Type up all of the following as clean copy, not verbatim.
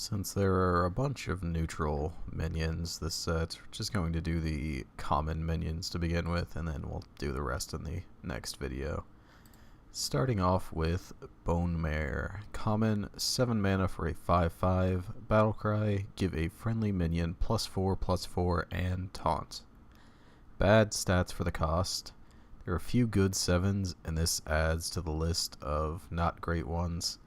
Since there are a bunch of neutral minions this set, we're just going to do the common minions to begin with, and then we'll do the rest in the next video. Starting off with Bonemare. Common, 7 mana for a 5/5. Battlecry, give a friendly minion +4/+4 and taunt. Bad stats for the cost. There are a few good 7s, and this adds to the list of not great ones.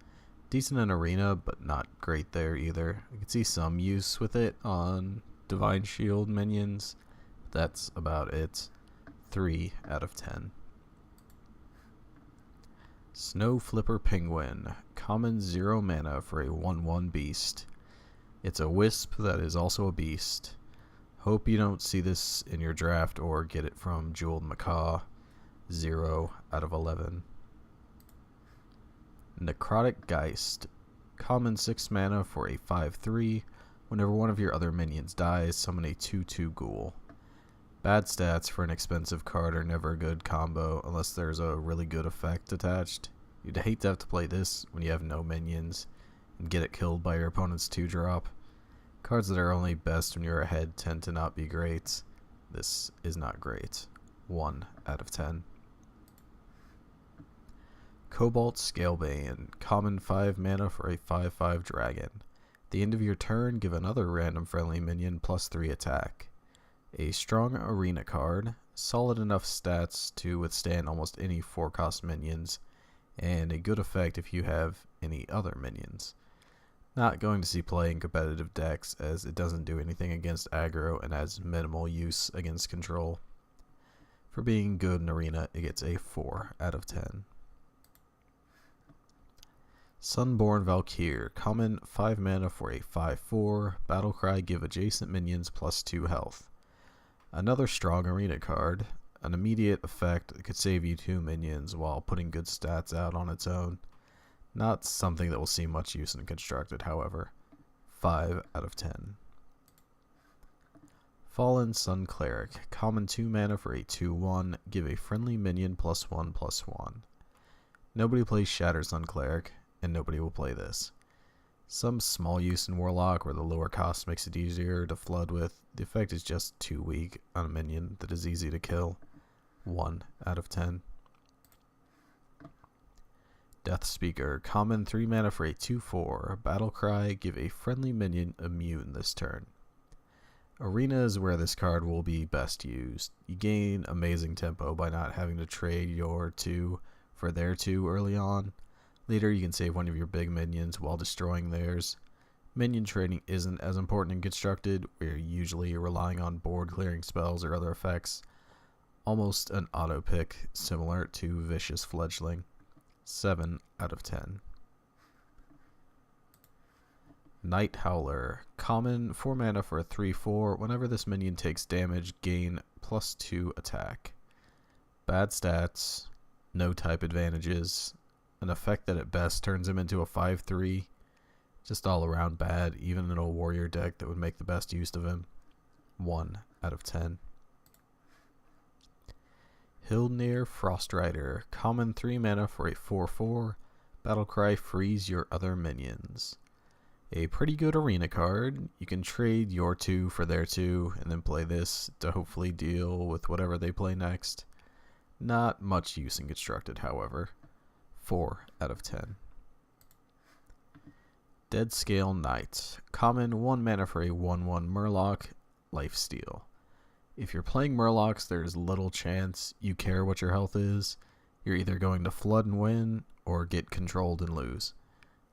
Decent in arena, but not great there either. I can see some use with it on Divine Shield minions, but that's about it. 3 out of 10. Snow Flipper Penguin. Common, 0 mana for a 1/1 beast. It's a wisp that is also a beast. Hope you don't see this in your draft or get it from Jeweled Macaw. 0 out of 11. Necrotic Geist. Common, 6 mana for a 5/3. Whenever one of your other minions dies, summon a 2/2 ghoul. Bad stats for an expensive card are never a good combo unless there's a really good effect attached. You'd hate to have to play this when you have no minions and get it killed by your opponent's 2-drop. Cards that are only best when you're ahead tend to not be great. This is not great. 1 out of 10. Cobalt Scale. Common, 5 mana for a 5/5 dragon. At the end of your turn, give another random friendly minion +3 attack. A strong arena card, solid enough stats to withstand almost any 4-cost minions, and a good effect if you have any other minions. Not going to see play in competitive decks as it doesn't do anything against aggro and has minimal use against control. For being good in arena, it gets a 4 out of 10. Sunborn Valkyr. Common, 5 mana for a 5/4. Battlecry, give adjacent minions +2 health. Another strong arena card. An immediate effect that could save you 2 minions while putting good stats out on its own. Not something that will see much use in constructed, however. 5 out of 10. Fallen Sun Cleric. Common, 2 mana for a 2/1. Give a friendly minion +1/+1. Nobody plays Shatter Sun Cleric, and nobody will play this. Some small use in Warlock where the lower cost makes it easier to flood with. The effect is just too weak on a minion that is easy to kill. 1 out of 10. Death Speaker. Common, 3 mana for a 2/4. Battlecry, give a friendly minion immune this turn. Arena is where this card will be best used. You gain amazing tempo by not having to trade your 2 for their 2 early on. Later you can save one of your big minions while destroying theirs. Minion trading isn't as important in constructed, where you're usually relying on board clearing spells or other effects. Almost an auto pick, similar to Vicious Fledgling. 7 out of 10. Night Howler. Common, 4 mana for a 3/4. Whenever this minion takes damage, gain +2 attack. Bad stats, no type advantages, an effect that at best turns him into a 5/3. Just all around bad, even in a warrior deck that would make the best use of him. 1 out of 10. Hildnir Frostrider. Common, 3 mana for a 4/4. Battlecry, freeze your other minions. A pretty good arena card. You can trade your 2 for their 2 and then play this to hopefully deal with whatever they play next. Not much use in constructed, however. 4 out of 10. Dead Scale Knight. Common, 1 mana for a 1/1 Murloc, lifesteal. If you're playing Murlocs, there's little chance you care what your health is. You're either going to flood and win, or get controlled and lose.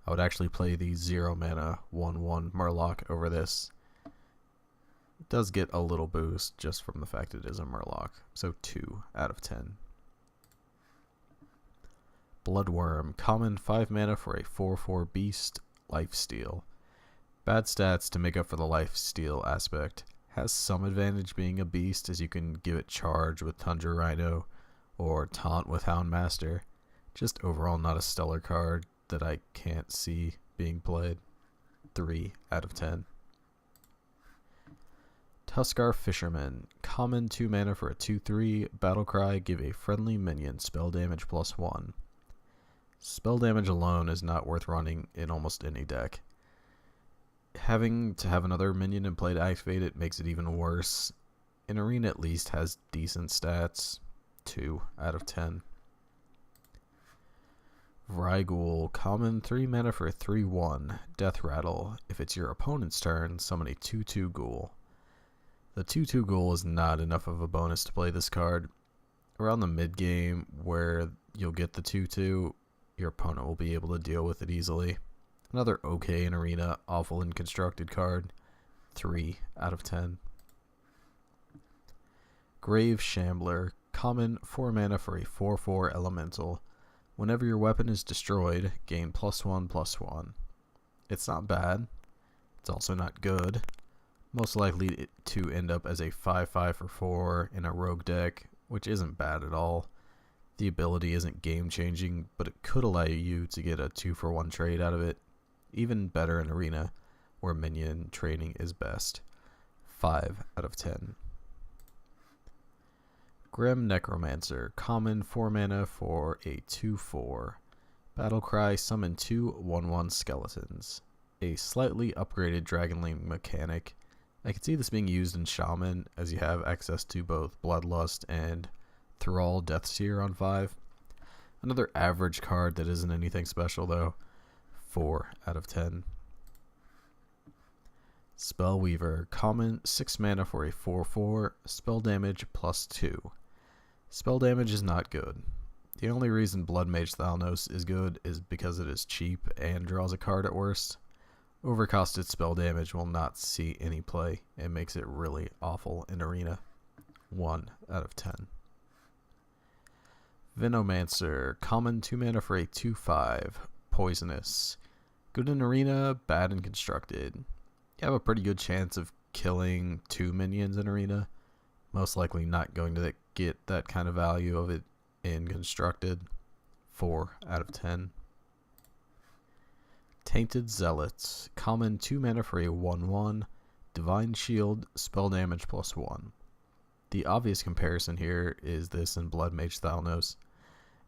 I would actually play the 0 mana 1/1 Murloc over this. It does get a little boost just from the fact it is a Murloc, so 2 out of 10. Bloodworm. Common, 5 mana for a 4/4 beast, lifesteal. Bad stats to make up for the lifesteal aspect. Has some advantage being a beast, as you can give it charge with Tundra Rhino or taunt with Houndmaster. Just overall not a stellar card that I can't see being played. 3 out of 10. Tuskar Fisherman. Common, 2 mana for a 2/3. Battlecry, give a friendly minion spell damage +1. Spell damage alone is not worth running in almost any deck. Having to have another minion in play to activate it makes it even worse. In Arena at least has decent stats, 2 out of 10. Rygel, common 3 mana for a 3/1, Death Rattle. If it's your opponent's turn, summon a 2/2 ghoul. The 2/2 ghoul is not enough of a bonus to play this card. Around the mid game, where you'll get the 2/2, your opponent will be able to deal with it easily. Another okay in Arena, awful in constructed card, 3 out of 10. Grave Shambler, common 4 mana for a 4/4 elemental. Whenever your weapon is destroyed, gain +1/+1. It's not bad. It's also not good. Most likely to end up as a 5/5 for 4 in a rogue deck, which isn't bad at all. The ability isn't game changing, but it could allow you to get a 2-for-1 trade out of it. Even better in Arena, where minion training is best. 5 out of 10. Grim Necromancer, common 4 mana for a 2/4. Battlecry, summon 2 1/1 skeletons. A slightly upgraded Dragonling mechanic. I can see this being used in Shaman, as you have access to both Bloodlust and Thrall Deathseer on 5. Another average card that isn't anything special though. 4 out of 10. Spellweaver, common 6 mana for a 4/4, spell damage +2. Spell damage is not good. The only reason Blood Mage Thalnos is good is because it is cheap and draws a card at worst. Overcosted spell damage will not see any play and makes it really awful in Arena. 1 out of 10. Venomancer, common 2 mana for a 2/5, poisonous. Good in Arena, bad in constructed. You have a pretty good chance of killing 2 minions in Arena. Most likely not going to get that kind of value of it in constructed. 4 out of 10. Tainted Zealot, common 2 mana for a 1/1, divine shield, spell damage +1. The obvious comparison here is this in Blood Mage Thalnos.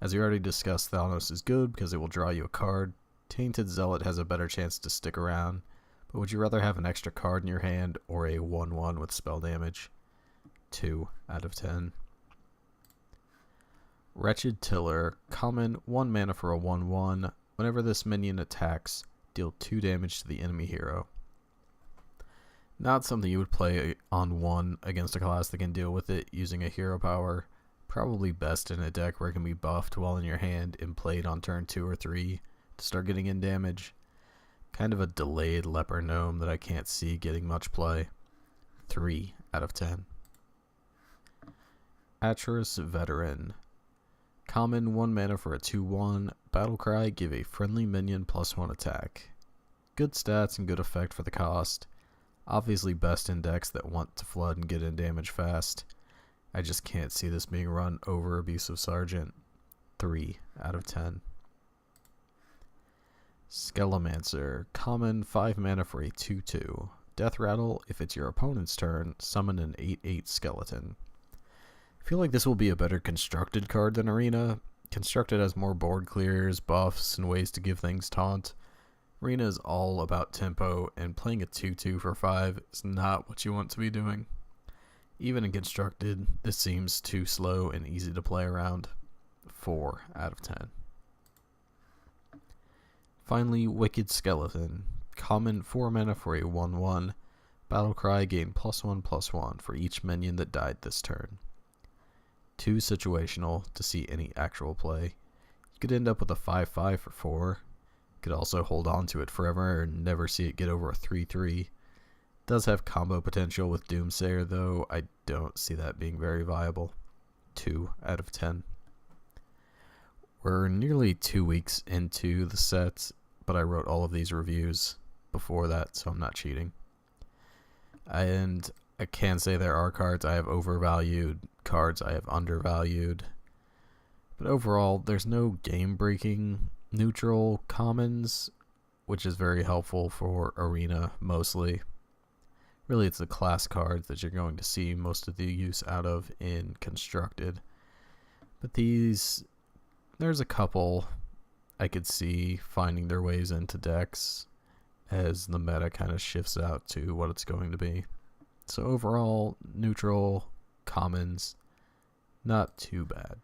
As we already discussed, Thalnos is good because it will draw you a card. Tainted Zealot has a better chance to stick around, but would you rather have an extra card in your hand or a 1/1 with spell damage? 2 out of 10. Wretched Tiller, common 1 mana for a 1/1. Whenever this minion attacks, deal 2 damage to the enemy hero. Not something you would play on 1 against a class that can deal with it using a hero power. Probably best in a deck where it can be buffed while in your hand and played on turn 2 or 3 to start getting in damage. Kind of a delayed leper gnome that I can't see getting much play. 3 out of 10. Atris Veteran, common 1 mana for a 2/1, Battlecry, give a friendly minion +1 attack. Good stats and good effect for the cost. Obviously best in decks that want to flood and get in damage fast. I just can't see this being run over Abusive Sergeant. 3 out of 10. Scalemancer, common 5 mana for a 2/2. Death Rattle, if it's your opponent's turn, summon an 8/8 skeleton. I feel like this will be a better constructed card than Arena. Constructed has more board clears, buffs, and ways to give things taunt. Arena is all about tempo, and playing a 2/2 for 5 is not what you want to be doing. Even in constructed, this seems too slow and easy to play around. 4 out of 10. Finally, Wicked Skeleton, common 4 mana for a 1/1. Battlecry, gain +1/+1 for each minion that died this turn. Too situational to see any actual play. You could end up with a 5/5 for 4. You could also hold on to it forever and never see it get over a 3/3. It does have combo potential with Doomsayer, though I don't see that being very viable. 2 out of 10. We're nearly 2 weeks into the set, but I wrote all of these reviews before that, so I'm not cheating. And I can say there are cards I have overvalued, cards I have undervalued. But overall, there's no game-breaking neutral commons, which is very helpful for Arena mostly. Really, it's the class cards that you're going to see most of the use out of in Constructed. But these, there's a couple I could see finding their ways into decks, as the meta kind of shifts out to what it's going to be. So overall, neutral, commons, not too bad.